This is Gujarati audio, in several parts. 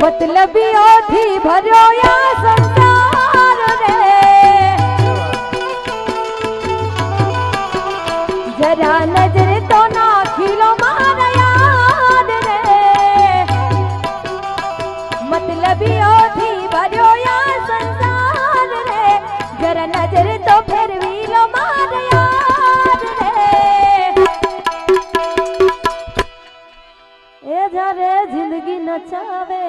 मतलबियोથી ભર્યો આ સંસાર રે જરા નજર તો નાખી લો મારા યાદ રે मतलबियोથી ભર્યો આ સંસાર રે જરા નજર તો ફેરવી લો મારા યાદ રે એ જ્યારે જિંદગી નચાવે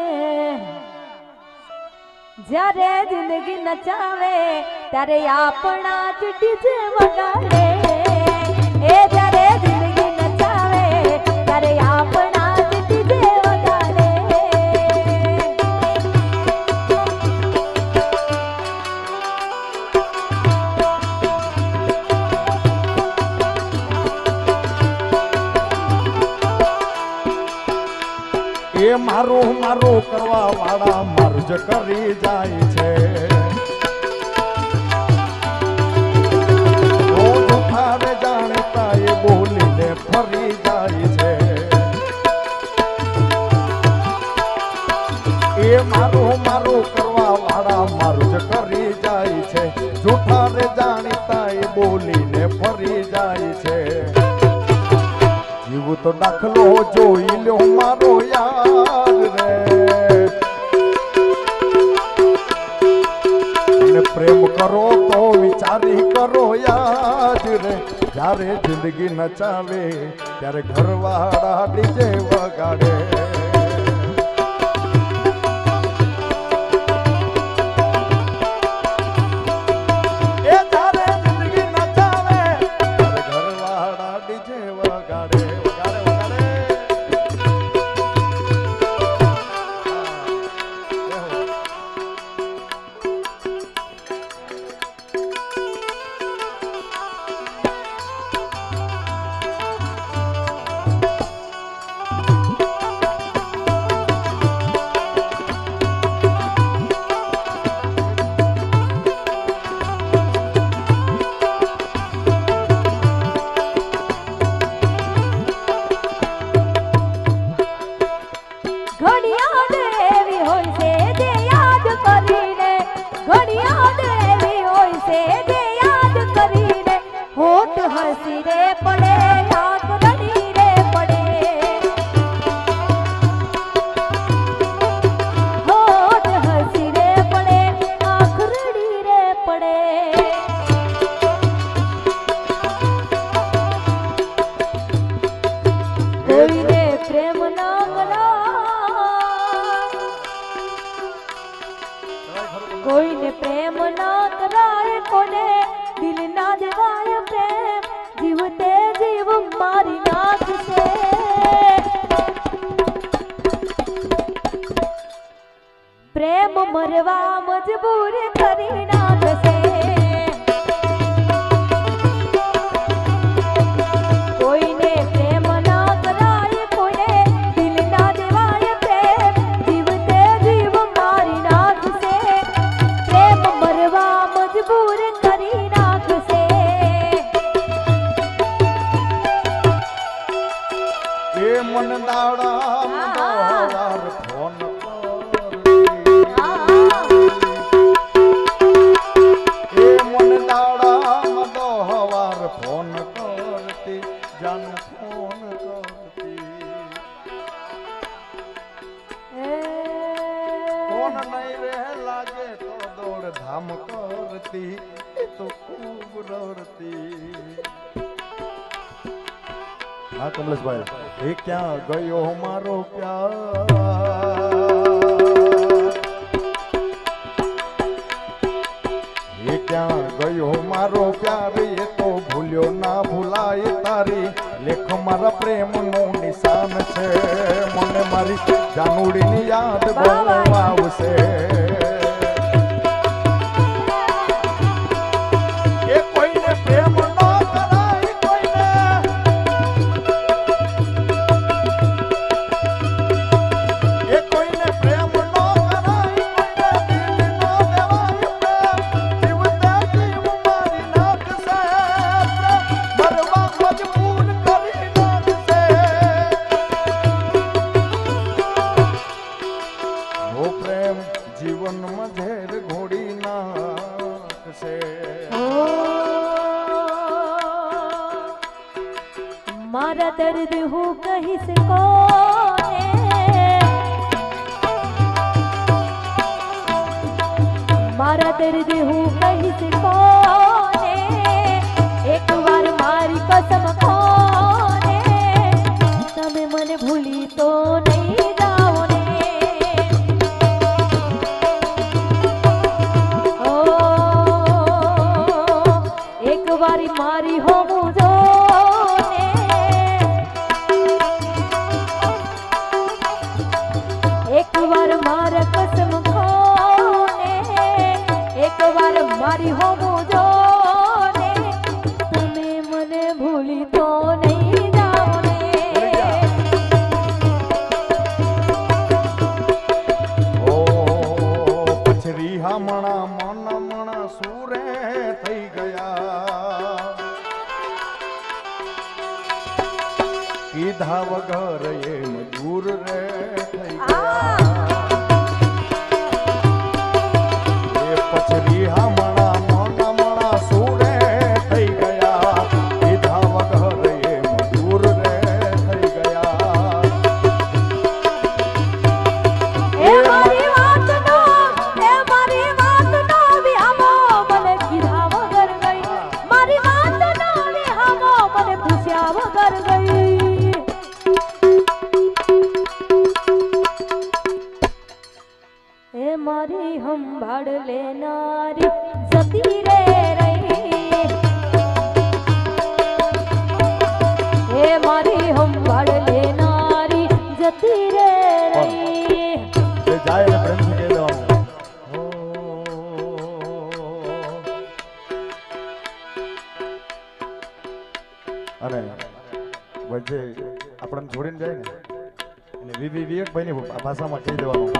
જ્યારે જિંદગી નચાવે ત્યારે આપણા જ ડીજે વગાડે એ જ્યારે જિંદગી નચાવે ત્યારે આપણા જ ડીજે વગાડે એ મારું મારું કરવા વાળા મારું જ કરી જાય છે રે જાણતા એ બોલીને ફરી જાય છે એ મારું મારું કરવા વાળા મારું જ કરી જાય છે જૂઠા રે જાણતા એ બોલીને ફરી જાય છે જીવ તો દાખલો જોઈ લ્યો મારો યાર રે અને પ્રેમ કરો તો વિચારી કરો યાદ રે જ્યારે જિંદગી નચાવે ત્યારે ઘરવાળા ડીજે વગાડે કોઈને પ્રેમ ના કરાય કોને દિલ ના દેવાય પ્રેમ જીવતે જીવ મારી નાખશે પ્રેમ મરવા મજબૂર કરી નાખશે કોઈને પ્રેમ ના કરાય કોને દિલ ના દેવાય પ્રેમ જીવતે જીવ મારી નાખશે પ્રેમ મરવા મજબૂર કરી નાખશે એ મન દાડા વાર ફોન ફોન કરતી જાન ફોન કરતી ફોન નહીં રે લાગે તો દોડ ધામ કરતી એ તો ખૂબ રડતી હા કમલેશભાઈ એ ક્યાં ગયો મારો પ્યાર એ ક્યાં ગયો મારો પ્યાર એ તો ભૂલ્યો ના ભૂલાય તારી લેખ મારા પ્રેમનું નિશાન છે મને મારી જાનુડીની યાદ બહુ આવશે એ કોઈને પ્રેમ ન કરાય કોઈને એ કોઈને પ્રેમ ન કરાય दर्द हूँ कहीं से कोने मारा दर्द हूँ कहीं से कोने एक बार मारी कसम खोने तमे मने भूली तो नहीं जाओ ने ओ एक बारी मारी हो मुझो एक बार मारा कसम खोने एक बार मारी हो मुझो ने तमे मने भूली तो नहीं जाओ ने ओ पछरी हमणा मन मणा सूरे થઈ ગયા કીધા વગર એ મજૂર રે થઈ ગયા એ પછરી હમણા મન મણા સૂરે થઈ ગયા કીધા વગર એ મજૂર રે થઈ ગયા એ મારી વાત નો વિહામો મને કીધા વગર ગઈ મારી વાત નો વિહામો મને પૂછ્યા વગર ગઈ એ મારી સંભાળ લેનારી જતી રે રહી એ મારી સંભાળ લેનારી જતી રે રહી એ જાય ને પ્રેમથી કહી દેવાનું અને વચ્ચે આપણને છોડીને જાય ને એટલે વિવેકભાઈની ભાષામાં કહી દેવાનું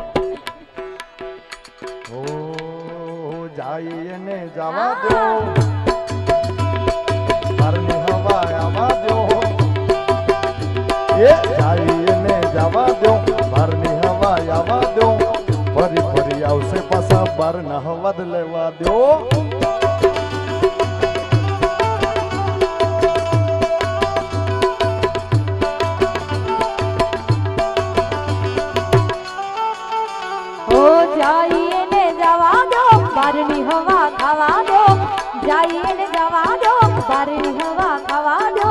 ઓ જાય એને જવા દો બહારની હવા આવવા દો એ જાય એને જવા દો બહારની હવા આવવા દો ફરી ફરી આવશે પાછા બહારના હવા જ લેવા દો ओ जाइए ने जवा दो बारनी हवा खावा दो जाइए ने जवा दो बारनी हवा खावा दो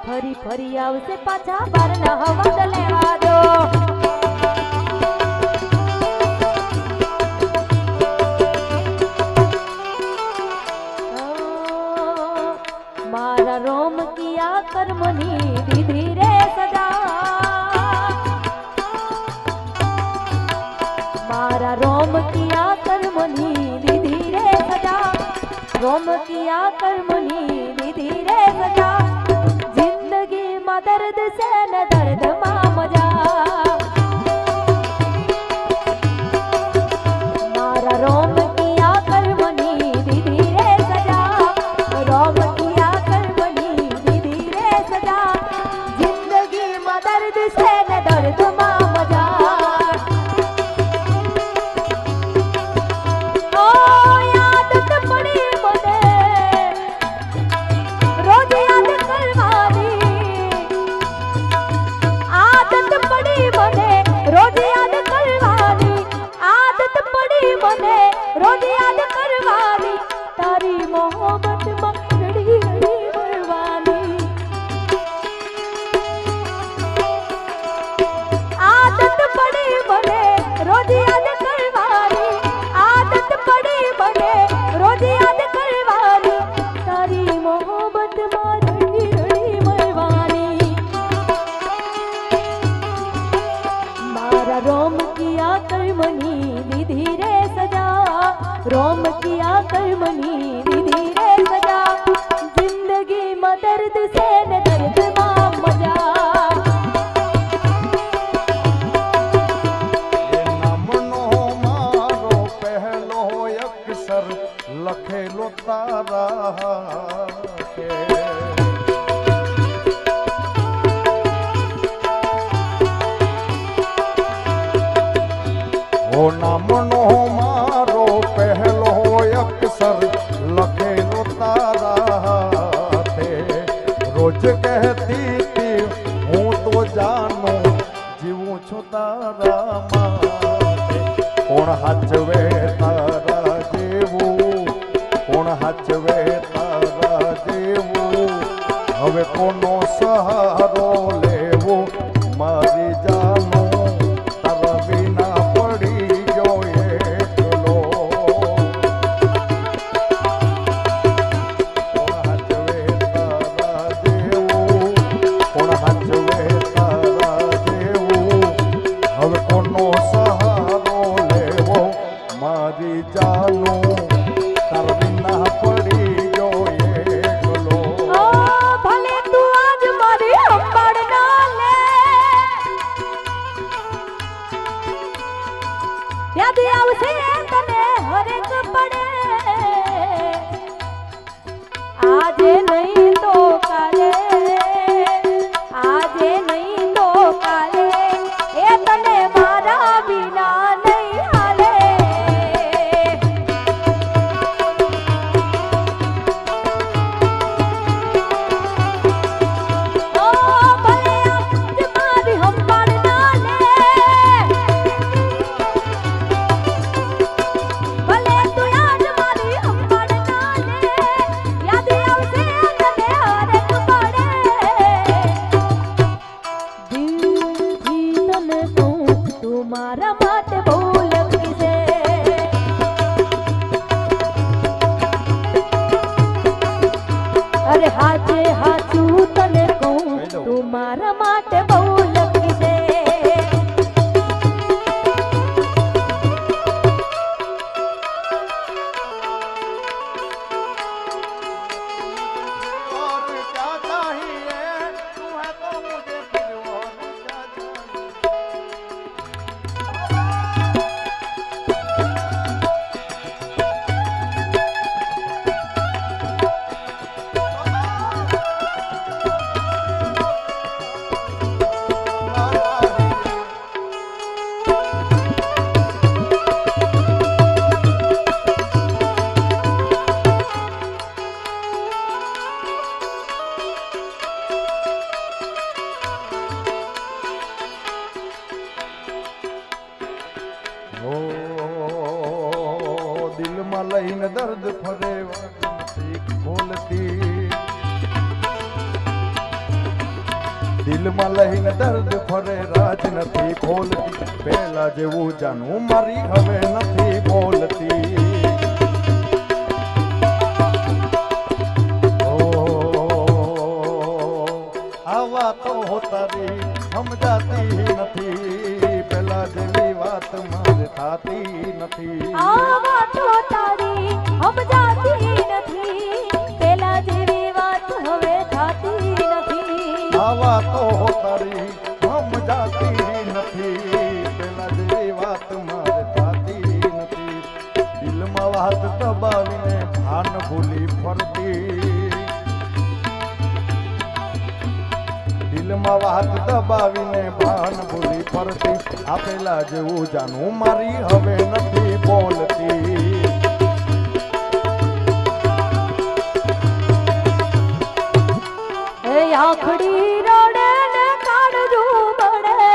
फरी फरी आवसे पाछा बारना हवा द लेवा दो मारा रोम किया कर्मनी दीदी रे सदा मारा रोम किया कर्मनी दीदी रे सजा रोम किया कर्मनी दीदी रे सजा जिंदगी में दर्द से न दर्द मां मजा मारा रोम किया कर्मनी दीदी रे सजा रोम किया कर्मनी दीदी रे सजा जिंदगी में दर्द से न दर्द मां मजा रोज याद करवानी तारी मोहब्बत में रड़ी रड़ी मरवानी आदत पड़ी बने रोज याद करवानी आदत पड़ी बने रोज याद करवानी तारी मोहब्बत में रड़ी रड़ी मरवानी मारा रोम किया कर्मनी दीदी रे सजा रोम किया कर्मनी दीदी रे सजा जिंदगी में दर्द से न दर्द मां मजा એ નામનો મારો પહેલો અક્ષર લખેલો તારા હાથે ઓ નામનો મારો પહેલો અક્ષર લખેલો તારા હાથે રોજ કહેતી હતી છું તારા માટે કોણ હાચવે તારા જેવું કોણ હાચવે તારા જેવું હવે કોનો સહારો લેવો મારી જાનો તારા વિના પડી ગયો એકલો કોણ હાચવે તારા જેવું કોણ હાચવે તારા જેવું હવે કોનો સહારો લેવો મારી જાનો તારા વિના પડી ગયો એકલો ઓ ભલે તું આજ મારી સંભાળ ના લે યાદ આવશે તને હરેક પડે આજે નહીં તો કાલે આજે નહીં તો કાલે એ તને મારા વિના નહીં હાલે ઓ ભલે આજ મારી સંભાળ ના લે ભલે તું આજ મારી સંભાળ ના લે યાદ આવશે તને હરેક પડે દિલથી તને કહું તું મારા માટે બહુ લકી છે અરે હાચે હાચું તને કહું તું મારા માટે બહુ લકી છે और क्या चाहिए तू है तो मुझे फिर और क्या चाहिए દિલમાં લઈને દર્દ ફરે નથી ખોલતી દિલમાં લઈને દર્દ ફરે રાજ નથી ખોલતી પહેલા જેવું જાણું મારી હવે નથી બોલતી આવા તો તારી સમજાતી નથી પહેલા જેવી વાત મારે થાતી નથી આ વાતો તારી સમજાતી નથી પેલા જેવી વાત હવે થાતી નથી આવા તો તારી સમજાતી નથી પહેલા જેવી વાત મારે થાતી નથી દિલમાં વાત દબાવીને ભાન ભૂલી ફરતી દિલમાં વાત દબાવીને ભાન ભૂલી ફરતી આપેલા જેવું જાણું મારી હવે નથી બોલતી એ આખડી રડે ને કાળજું બળે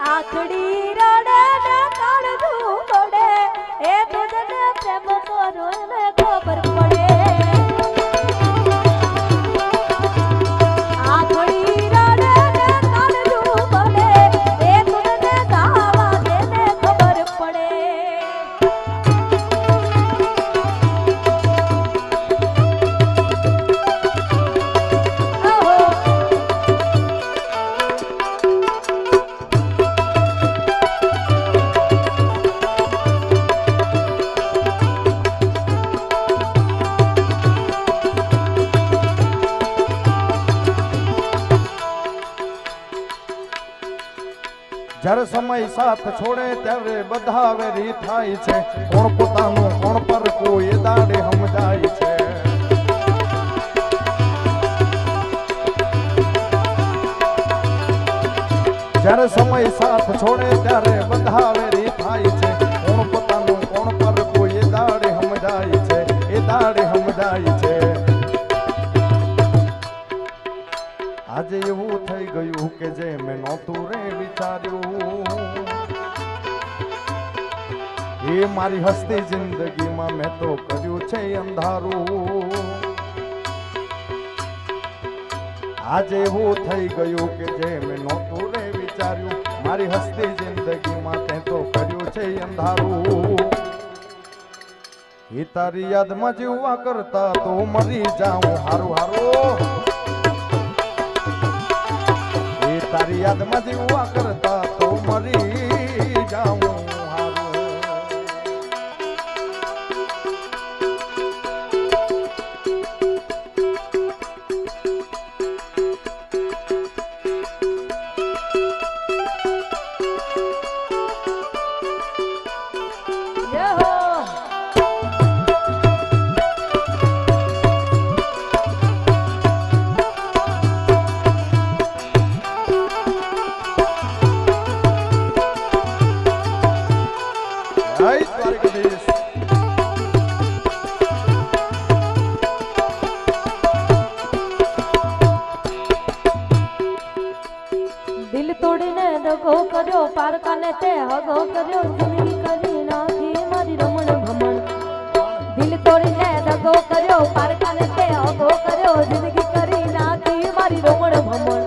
આખડી રડે ને કાળજું બળે એ તુજને પ્રેમ કરો એને ખબર પડે આખડી રડે ને કાળજું બળે એ તુજને ગાવા દેને ખબર પડે જ્યારે સમય સાથ છોડે ત્યારે બધા વેરી થાય છે કોણ પોતાનું કોણ પર કોઈ દાડે સમજાય છે જ્યારે સમય સાથ છોડે ત્યારે બધા વેરી થાય છે કોણ પોતાનું કોણ પર કોઈ દાડે સમજાય છે એ દાડે સમજાય છે આજે આજે એવું થઈ ગયું કે જે મેં નહોતું રે વિચાર્યું. એ મારી હસતી જિંદગીમાં મેં તો કર્યું છે અંધારું. આજે એવું થઈ ગયું કે જે મેં નહોતું રે વિચાર્યું. મારી હસતી જિંદગીમાં તે તો કર્યું છે અંધારું. એ તારી યાદમાં જીવવા કરતા તો મરી જાઉં હારું હારું. એ તારી યાદમાં જીવવા કરતા તો મરી જાઉં હારું. જય હો. જય દ્વારકાધીશ. દિલ તોડીને દગો કર્યો, પારકાને તે હગો કર્યો, જિંદગી કરી નાખી મારી રમણ ભમણ. દિલ તોડીને દગો કર્યો, પારકાને તે હગો કર્યો, જિંદગી કરી નાખી મારી રમણ ભમણ.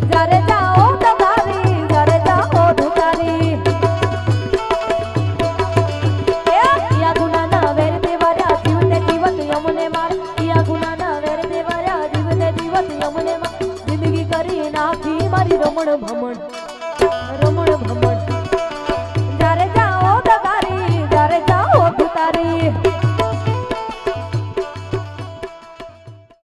જ્યારે જાઓ તમારી, જ્યારે જાઓ ઢુકારી, યા ગુનાના વેર દેવાર્યા, જીવતે જીવત યમને માર. યા ગુનાના વેર દેવાર્યા, જીવતે જીવત યમને માર. જિંદગી કરી નાખી મારી રમણ ભમણ, રમણ ભમણ.